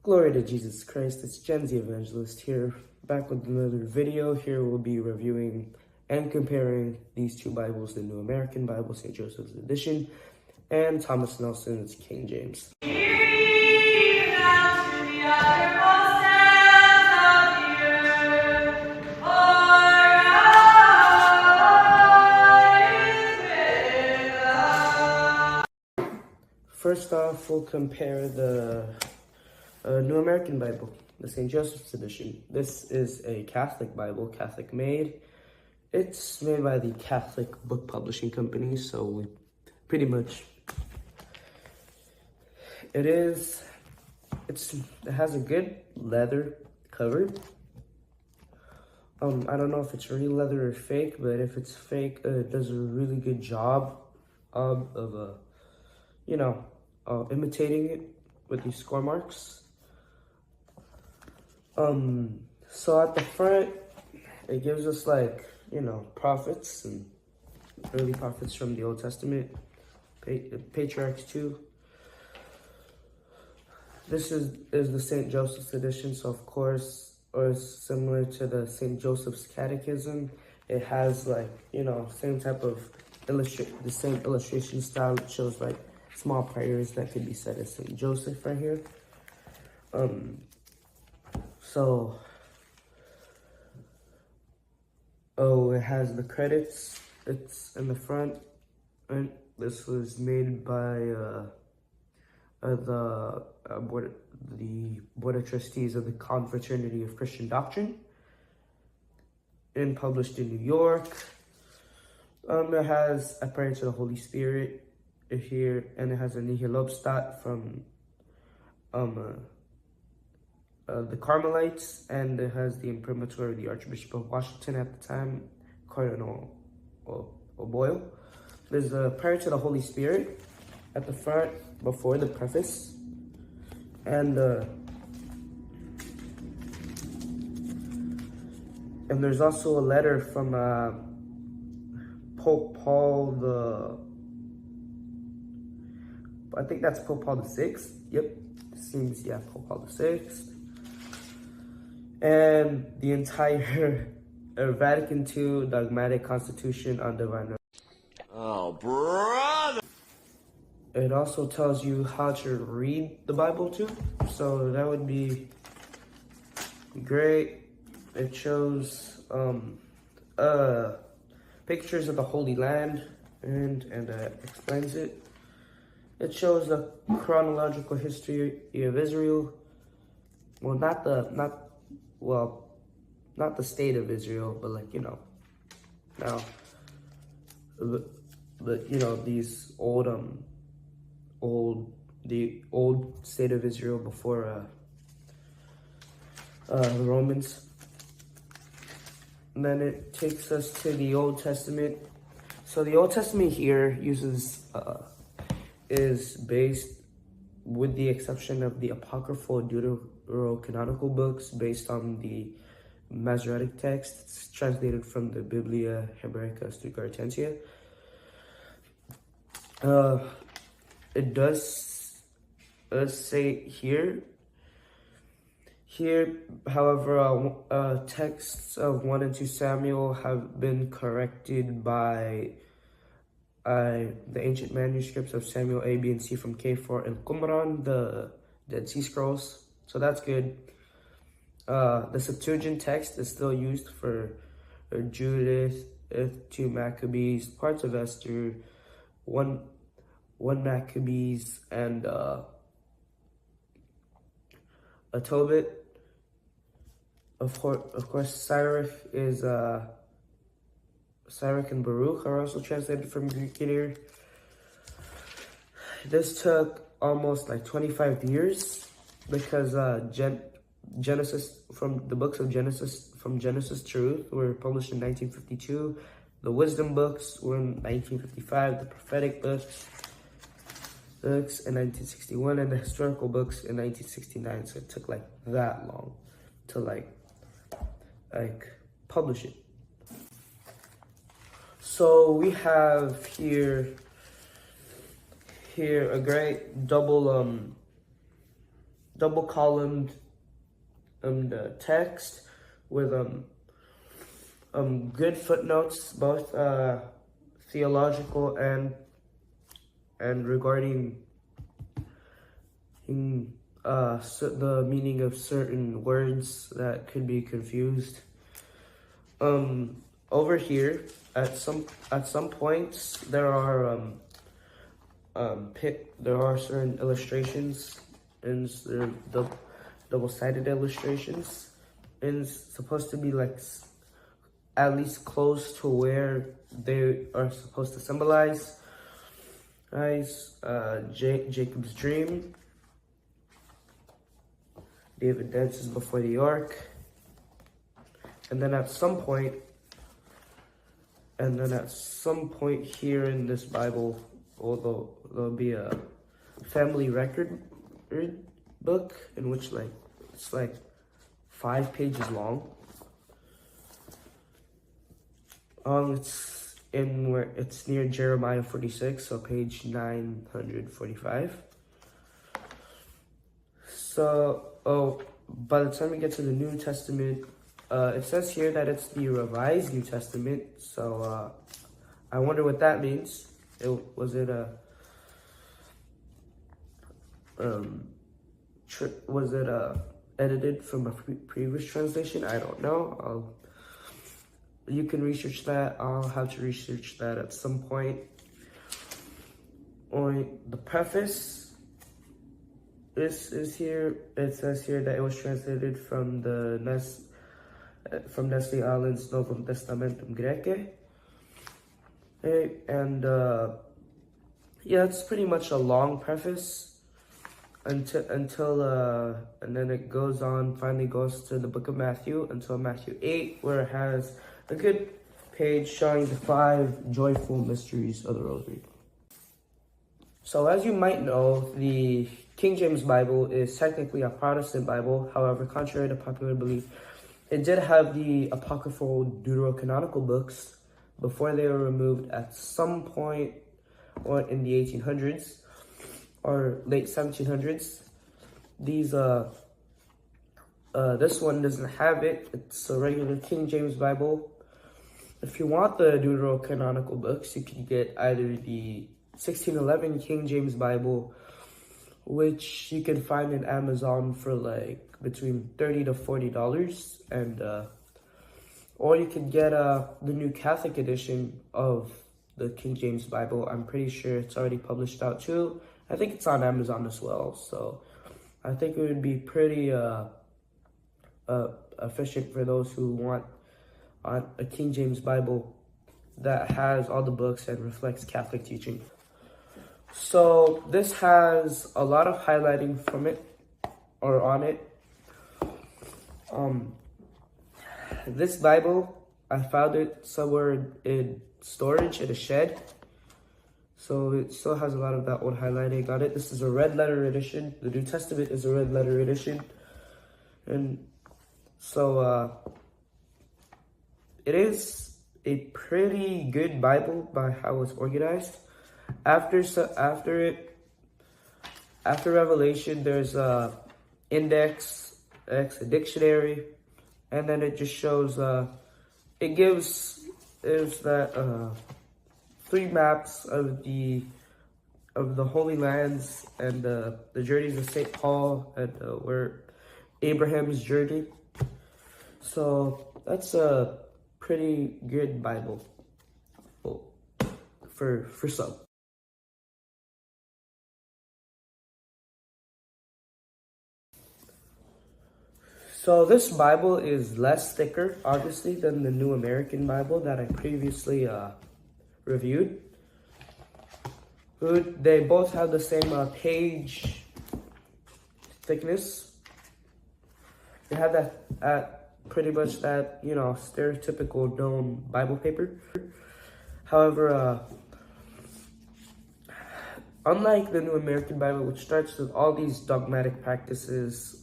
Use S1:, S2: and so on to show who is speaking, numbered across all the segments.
S1: Glory to Jesus Christ, it's Gen Z Evangelist here, back with another video. Here we'll be reviewing and comparing these two Bibles, the New American Bible, St. Joseph's Edition, and Thomas Nelson's King James. First off, we'll compare the New American Bible, the St. Joseph's Edition. This is a Catholic Bible, Catholic made. It's made by the Catholic Book Publishing Company, so we pretty much, it has a good leather cover. I don't know if it's real leather or fake, but if it's fake, it does a really good job of imitating it with these score marks. So at the front, it gives us prophets and early prophets from the Old Testament, patriarchs too. This is the St. Joseph's Edition, so of course, or similar to the St. Joseph's Catechism, it has same type of the same illustration style. It shows small prayers that could be said as St. Joseph right here. It has the credits. It's in the front. And this was made by the Board of Trustees of the Confraternity of Christian Doctrine, and published in New York. It has a prayer to the Holy Spirit here, and it has a Nihil Obstat from the Carmelites, and it has the imprimatur of the Archbishop of Washington at the time, Cardinal O'Boyle. There's a prayer to the Holy Spirit at the front before the preface, and there's also a letter from Pope Paul I think that's Pope Paul VI. Yep, Pope Paul VI. And the entire Vatican II Dogmatic Constitution on Divine Right.
S2: Oh, brother!
S1: It also tells you how to read the Bible too, so that would be great. It shows pictures of the Holy Land and explains it. It shows the chronological history of Israel. Well, not the state of Israel, but these the old state of Israel before the Romans. And then it takes us to the Old Testament. So the Old Testament here is based, with the exception of the apocryphal Deuterocanonical books, based on the Masoretic text. It's translated from the Biblia Hebraica Stuttgartensia. It does say here, however, texts of 1 and 2 Samuel have been corrected by the ancient manuscripts of Samuel A, B, and C from K4 and Qumran, the Dead Sea Scrolls. So that's good. The Septuagint text is still used for Judith, 2 Maccabees, parts of Esther, 1 Maccabees, and a Tobit. Of course, Sirach and Baruch are also translated from Greek in here. This took almost 25 years because Genesis, from the books of Genesis, from Genesis to Ruth, were published in 1952. The wisdom books were in 1955. The prophetic books in 1961, and the historical books in 1969. So it took that long to publish it. So we have here a great double double columned text with good footnotes, both theological and regarding the meaning of certain words that could be confused. Over here, at some points, there are certain illustrations, and they're double-sided illustrations, and it's supposed to be like at least close to where they are supposed to symbolize. Guys, Jacob's dream. David dances before the ark. And then at some point here in this Bible, although there'll be a family record book in which it's 5 pages long. It's near Jeremiah 46, so page 945. So, by the time we get to the New Testament, it says here that it's the Revised New Testament. So, I wonder what that means. Was it edited from a previous translation? I don't know. You can research that. I'll have to research that at some point. On the preface, this is here. It says here that it was translated from Nestle Aland's Novum Testamentum Graece. And yeah, it's pretty much a long preface until and then it finally goes to the book of Matthew until Matthew 8, where it has a good page showing the 5 joyful mysteries of the Rosary. So as you might know, the King James Bible is technically a Protestant Bible. However, contrary to popular belief, it did have the apocryphal deuterocanonical books before they were removed at some point or in the 1800s or late 1700s. This one doesn't have it. It's a regular King James Bible. If you want the deuterocanonical books, you can get either the 1611 King James Bible, which you can find in Amazon for between $30 to $40, and or you could get the New Catholic edition of the King James Bible. I'm pretty sure it's already published out too. I think it's on Amazon as well. So I think it would be pretty efficient for those who want a King James Bible that has all the books and reflects Catholic teaching. So this has a lot of highlighting from it, or on it. This Bible, I found it somewhere in storage in a shed. So it still has a lot of that old highlighting on it. This is a red letter edition. The New Testament is a red letter edition. And so it is a pretty good Bible by how it's organized. After Revelation, there's a index, a dictionary, and then it just shows it gives 3 maps of the Holy Lands and the journeys of St. Paul and where Abraham's journey. So that's a pretty good Bible for some. So this Bible is less thicker, obviously, than the New American Bible that I previously reviewed. They both have the same page thickness. They have that pretty much that, stereotypical dome Bible paper. However, unlike the New American Bible, which starts with all these dogmatic practices,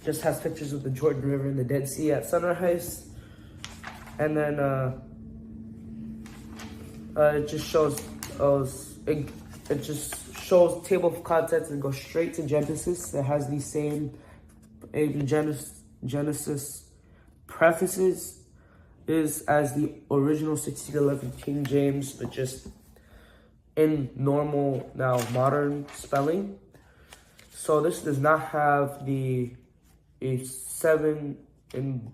S1: just has pictures of the Jordan River and the Dead Sea at sunrise, and then it just shows shows table of contents and goes straight to Genesis. It has the same Genesis prefaces is as the original 1611 King James, but just in normal, now modern spelling. So this does not have the 7 in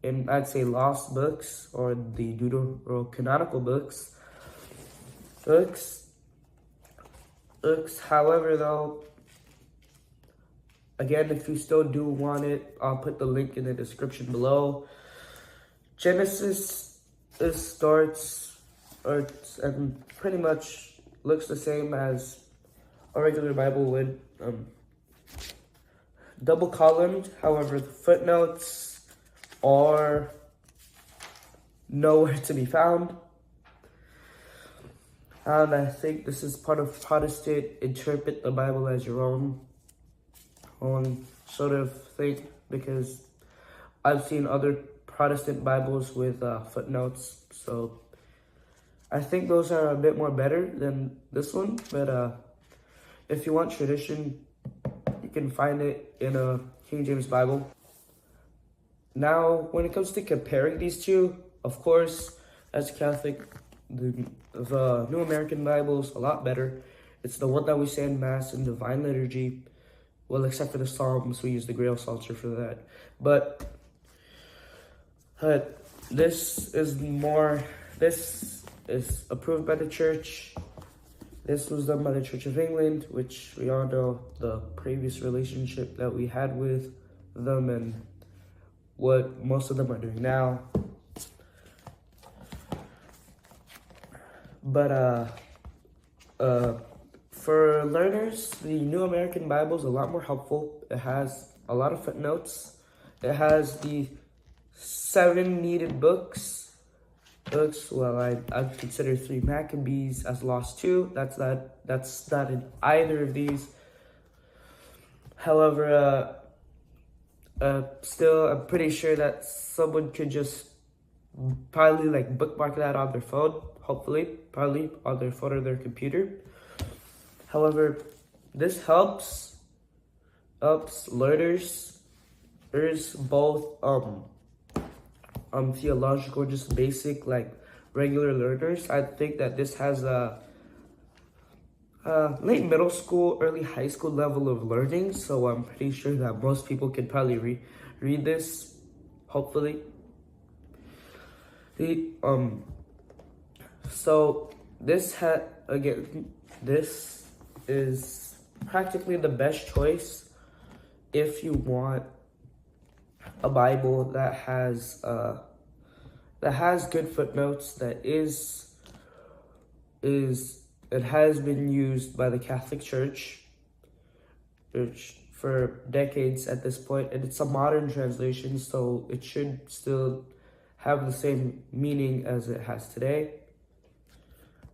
S1: I'd say lost books or the Deuterocanonical books. However, though, again, if you still do want it, I'll put the link in the description below. Genesis starts and pretty much looks the same as a regular Bible would. Double columned, however, the footnotes are nowhere to be found. And I think this is part of Protestant interpret the Bible as your own sort of thing, because I've seen other Protestant Bibles with footnotes. So I think those are a bit more better than this one. But if you want tradition, you can find it in a King James Bible. Now, when it comes to comparing these two, of course, as a Catholic, the New American Bible is a lot better. It's the one that we say in Mass and Divine Liturgy. Well, except for the Psalms, we use the Grail Psalter for that. But this is approved by the Church. This was done by the Church of England, which we all know the previous relationship that we had with them and what most of them are doing now. But for learners, the New American Bible is a lot more helpful. It has a lot of footnotes. It has the 7 needed books. Well, I'd consider 3 Maccabees as lost too. That's not in either of these. However, still, I'm pretty sure that someone could just probably like bookmark that on their phone. Hopefully, probably on their phone or their computer. However, this helps learners both theological, just basic, like regular learners. I think that this has a late middle school, early high school level of learning. So I'm pretty sure that most people can probably read this, hopefully. So this is practically the best choice if you want a Bible that has good footnotes, that it has been used by the Catholic Church for decades at this point, and it's a modern translation, so it should still have the same meaning as it has today.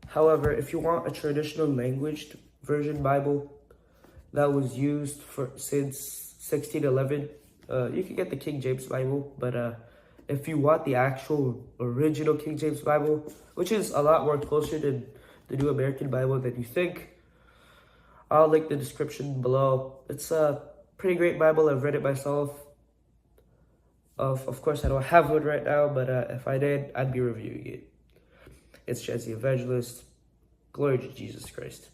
S1: However, if you want a traditional languaged version Bible that was used since 1611, you can get the King James Bible. But if you want the actual original King James Bible, which is a lot more closer to the New American Bible than you think, I'll link the description below. It's a pretty great Bible. I've read it myself. Of course, I don't have one right now, but if I did, I'd be reviewing it. It's Chance the Evangelist. Glory to Jesus Christ.